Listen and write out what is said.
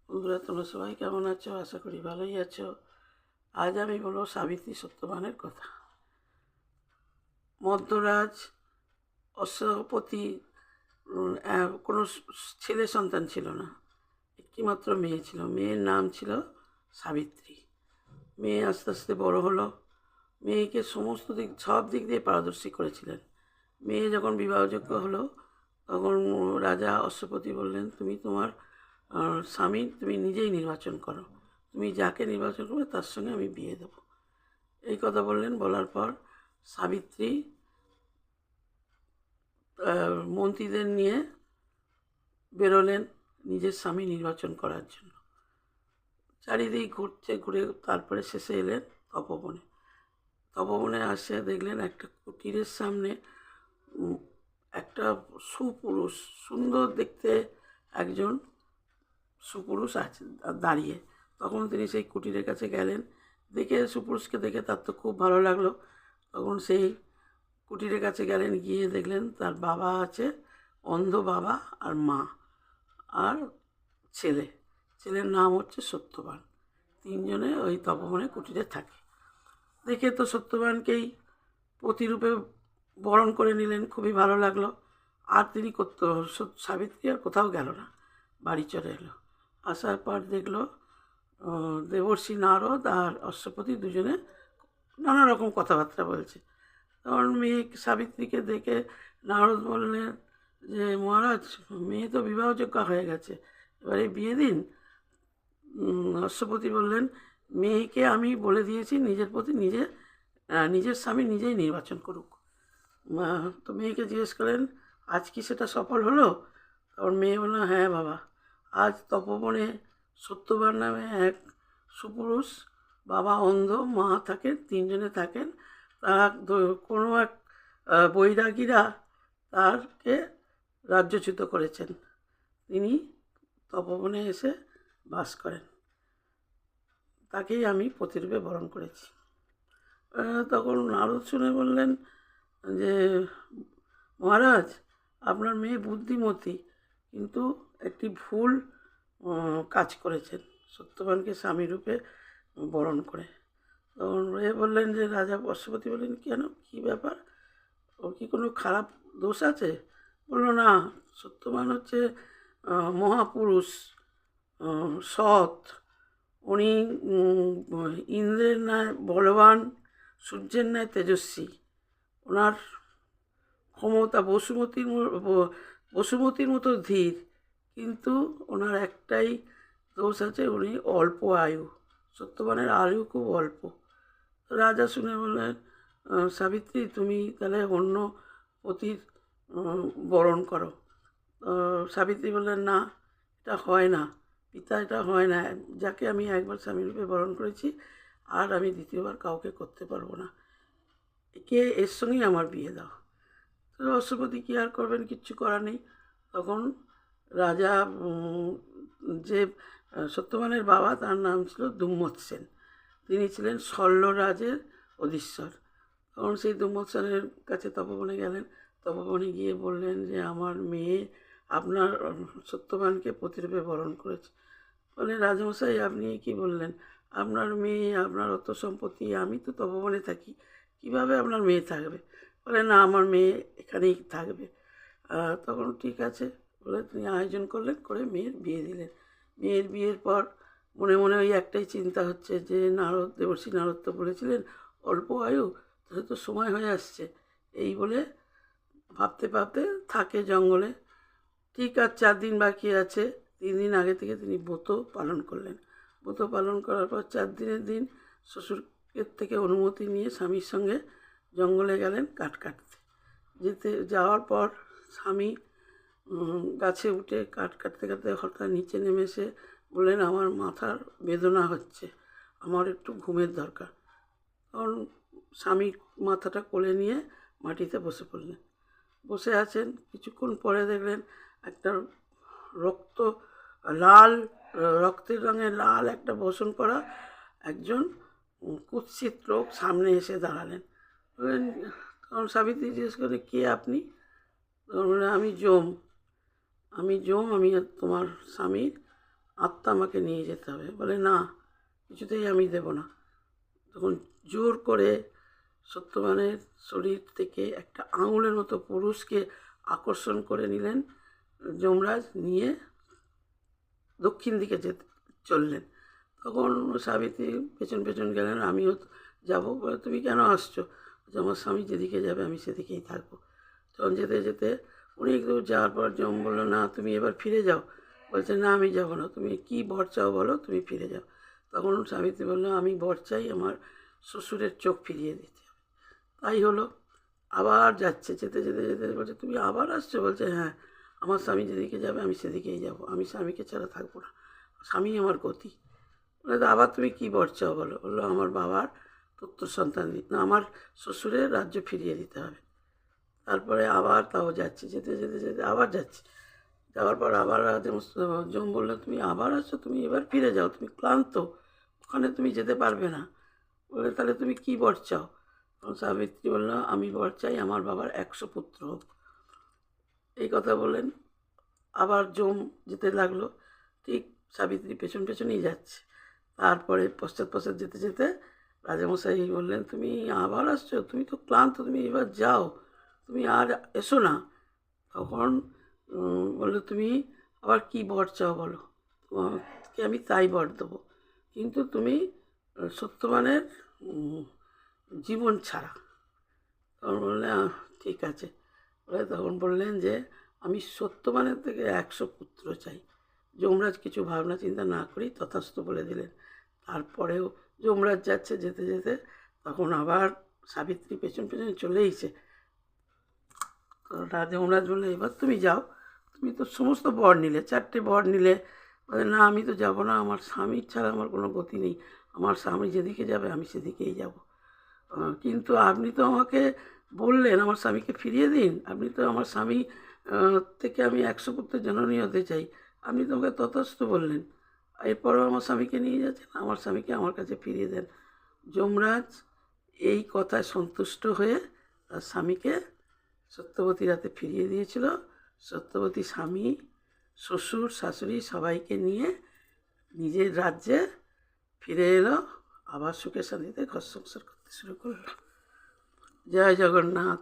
বন্ধুরা, তোমরা সবাই কেমন আছো? আশা করি ভালোই আছো। আজ আমি বলবো সাবিত্রী সত্যবানের কথা। মধ্যরাজ অশ্বপতি কোনো ছেলে সন্তান ছিল না, একটিমাত্র মেয়ে ছিল। মেয়ের নাম ছিল সাবিত্রী। মেয়ে আস্তে আস্তে বড় হলো। মেয়েকে সমস্ত দিক সব দিক দিয়ে পারদর্শী করেছিলেন। মেয়ে যখন বিবাহযোগ্য হলো তখন রাজা অশ্বপতি বললেন, তুমি তোমার স্বামী তুমি নিজেই নির্বাচন করো, তুমি যাকে নির্বাচন করবে তার সঙ্গে আমি বিয়ে দেবো। এই কথা বললেন। বলার পর সাবিত্রী মন্ত্রীদের নিয়ে বেরোলেন নিজের স্বামী নির্বাচন করার জন্য। চারিদিক ঘুরে তারপরে শেষে এলেন তপবনে। তপবনে আসে দেখলেন একটা কুটিরের সামনে একটা সুপুরুষ, সুন্দর দেখতে একজন সুপুরুষ আছে দাঁড়িয়ে। তখন তিনি সেই কুটিরের কাছে গেলেন। দেখে সুপুরুষকে দেখে তার তো খুব ভালো লাগলো। তখন সেই কুটিরের কাছে গেলেন, গিয়ে দেখলেন তার বাবা আছে, অন্ধ বাবা, আর মা, আর ছেলে। ছেলের নাম হচ্ছে সত্যবান। তিনজনে ওই তপবনে কুটিরে থাকে। দেখে তো সত্যবানকেই প্রতিরূপে বরণ করে নিলেন, খুবই ভালো লাগলো। আর তিনি সাবিত্রী আর কোথাও গেল না, বাড়ি চলে এলো। আসার পর দেখলো দেবর্ষি নারদ আর অশ্বপতি দুজনে নানা রকম কথাবার্তা বলছে। তখন মেয়ে সাবিত্রীকে দেখে নারদ বললেন যে, মহারাজ, মেয়ে তো বিবাহযোগ্য হয়ে গেছে, এবারে বিয়ে দিন। অশ্বপতি বললেন, মেয়েকে আমি বলে দিয়েছি নিজের প্রতি নিজের স্বামী নিজেই নির্বাচন করুক। তো মেয়েকে জিজ্ঞেস করেন, আজ কি সেটা সফল হলো? তখন মেয়ে বলল, হ্যাঁ বাবা, আজ তপবনে সত্যবান নামে এক সুপুরুষ, বাবা অন্ধ, মা থাকেন, তিনজনে থাকেন। তারা কোনো এক বৈরাগীরা তারকে রাজ্যচ্যুত করেছেন। তিনি তপবনে এসে বাস করেন, তাকেই আমি প্রতিরূপে বরণ করেছি। তখন নারদ শুনে বললেন যে, মহারাজ, আপনার মেয়ে বুদ্ধিমতী, কিন্তু একটি ভুল কাজ করেছেন সত্যবানকে স্বামীরূপে বরণ করে। তখন বললেন যে, রাজা অশ্বপতি বললেন, কেন, কী ব্যাপার, ওর কি কোনো খারাপ দোষ আছে? বললো, না, সত্যবান হচ্ছে মহাপুরুষ, সৎ। উনি ইন্দ্রের ন্যায় বলবান, সূর্যের ন্যায় তেজস্বী। ওনার ক্ষমতা বসুমতির মতো ধীর, কিন্তু ওনার একটাই দোষ আছে, উনি অল্প আয়ু। সত্যবানের আয়ু খুব অল্প। রাজা শুনে বললেন, সাবিত্রী, তুমি তাহলে অন্য পতির বরণ করো। সাবিত্রী বললেন, না, এটা হয় না পিতা, এটা হয় না। যাকে আমি একবার স্বামীরূপে বরণ করেছি, আর আমি দ্বিতীয়বার কাউকে করতে পারবো না। এর সঙ্গেই আমার বিয়ে দাও। তো অশ্বপতি কী আর করবেন, কিচ্ছু করার নেই। তখন রাজা যে সত্যবানের বাবা, তার নাম ছিল দুম্মৎ সেন। তিনি ছিলেন শল্যরাজের অধীশ্বর। তখন সেই দুম্মৎ সেনের কাছে তপবনে গেলেন। তপবনে গিয়ে বললেন যে, আমার মেয়ে আপনার সত্যবানকে প্রতিরূপে বরণ করেছে। বলে, রাজামশাই, আপনি কি বললেন? আপনার মেয়ে, আপনার অত সম্পত্তি, আমি তো তপবনে থাকি, কীভাবে আপনার মেয়ে থাকবে? বলে, না, আমার মেয়ে এখানেই থাকবে। তখন ঠিক আছে বলে তিনি আয়োজন করলেন, করে মেয়ের বিয়ে দিলেন। মেয়ের বিয়ের পর মনে মনে ওই একটাই চিন্তা হচ্ছে যে, দেবর্ষি নারদ তো বলেছিলেন অল্প আয়ু, তাহলে তো সময় হয়ে আসছে। এই বলে ভাবতে ভাবতে থাকে জঙ্গলে। ঠিক আর 4 দিন বাকি আছে। 3 দিন আগে থেকে তিনি ব্রত পালন করলেন। ব্রত পালন করার পর 4 দিনের দিন শ্বশুরের থেকে অনুমতি নিয়ে স্বামীর সঙ্গে জঙ্গলে গেলেন কাঠ কাটতে। যাওয়ার পর স্বামী গাছে উঠে কাঠ কাটতে কাটতে হঠাৎ নিচে নেমে এসে বললেন, আমার মাথার বেদনা হচ্ছে, আমার একটু ঘুমের দরকার। তখন স্বামী মাথাটা কোলে নিয়ে মাটিতে বসে পড়লেন। বসে আছেন, কিছুক্ষণ পরে দেখলেন একটা রক্ত লাল রক্তের রঙের লাল একটা বসন করা একজন কুৎসিত লোক সামনে এসে দাঁড়ালেন। বললেন, তখন সাবিত্রী জিজ্ঞেস করে, কে আপনি? তখন বললেন, আমি যম, আমি তোমার স্বামীর আত্মা আমাকে নিয়ে যেতে হবে। বলে না, কিছুতেই আমি দেব না। তখন জোর করে সত্যবানের শরীর থেকে একটা আঙুলের মতো পুরুষকে আকর্ষণ করে নিলেন যমরাজ, নিয়ে দক্ষিণ দিকে যেতে চললেন। তখন সাবিত্রী পেছন পেছন গেলেন, আমিও যাবো। বলে তুমি কেন আসছো? বলছে, আমার স্বামী যেদিকে যাবে আমি সেদিকেই থাকবো। তখন যেতে যেতে অনেক দূর যাওয়ার পর যম বললো, না তুমি এবার ফিরে যাও। বলছে, না আমি যাবো না, তুমি কি বর চাও বলো, তুমি ফিরে যাও। তখন সাবিত্রী বললো, আমি বর চাই আমার শ্বশুরের চোখ ফিরিয়ে দিতে হবে। তাই হলো, আবার যাচ্ছে। যেতে যেতে যেতে বলছে, তুমি আবার আসছো? বলছে, হ্যাঁ, আমার স্বামী যেদিকে যাবে আমি সেদিকেই যাব, আমি স্বামীকে ছাড়া থাকবো না, স্বামী আমার গতি। বলে, আবার তুমি কী বর চাও বলো? বললো, আমার বাবার পুত্র সন্তান না, আমার শ্বশুরের রাজ্য ফিরিয়ে দিতে হবে। তারপরে আবার তাও যাচ্ছে, যেতে যেতে যেতে আবার যাচ্ছে। যাওয়ার পর আবার যম বললো, তুমি আবার আসছো, তুমি এবার ফিরে যাও, তুমি ক্লান্ত, ওখানে তুমি যেতে পারবে না। বলে, তাহলে তুমি কী বর চাও? তখন সাবিত্রী বলল, আমি বর চাই আমার বাবার 100 পুত্র হোক। এই কথা বলেন। আবার যম যেতে লাগলো, ঠিক সাবিত্রী পেছন পেছনই যাচ্ছে। তারপরে পশ্চাৎ পশ্চাৎ যেতে যেতে রাজামশাই বললেন, তুমি আবার আসছো, তুমি তো ক্লান্ত, তুমি এবার যাও, তুমি আর এসো না। তখন বললো, তুমি আবার কি বর চাও বলো, তোমাকে আমি তাই বর দেবো, কিন্তু তুমি সত্যবানের জীবন ছাড়া। তখন বললেন, ঠিক আছে। বলে তখন বললেন যে, আমি সত্যবানের থেকে 100 পুত্র চাই। যমরাজ কিছু ভাবনা চিন্তা না করেই তথাস্তু বলে দিলেন। তারপরেও যমরাজ যাচ্ছে, যেতে যেতে তখন আবার সাবিত্রী পেছন পেছন চলেইছে। যমরাজ বললে, এবার তুমি যাও, তুমি তো সমস্ত বর নিলে, 4টে বর নিলে। বলে, না আমি তো যাব না, আমার স্বামীর ছাড়া আমার কোনো গতি নেই, আমার স্বামী যেদিকে যাবে আমি সেদিকেই যাব। কিন্তু আপনি তো আমাকে বললেন আমার স্বামীকে ফিরিয়ে দিন, আপনি তো আমার স্বামী থেকে আমি 100 পুত্রের জননী হতে চাই, আপনি তো আমাকে তথাস্তু বললেন, এরপরেও আমার স্বামীকে নিয়ে যাচ্ছেন, আমার স্বামীকে আমার কাছে ফিরিয়ে দেন। যমরাজ এই কথায় সন্তুষ্ট হয়ে তার স্বামীকে সত্যবতীর হাতে ফিরিয়ে দিয়েছিল। সত্যবতী স্বামী, শ্বশুর, শাশুড়ি সবাইকে নিয়ে নিজের রাজ্যে ফিরে এলো, আবার সুখে শান্তিতে ঘর সংসার করতে শুরু করলো। জয় জগন্নাথ।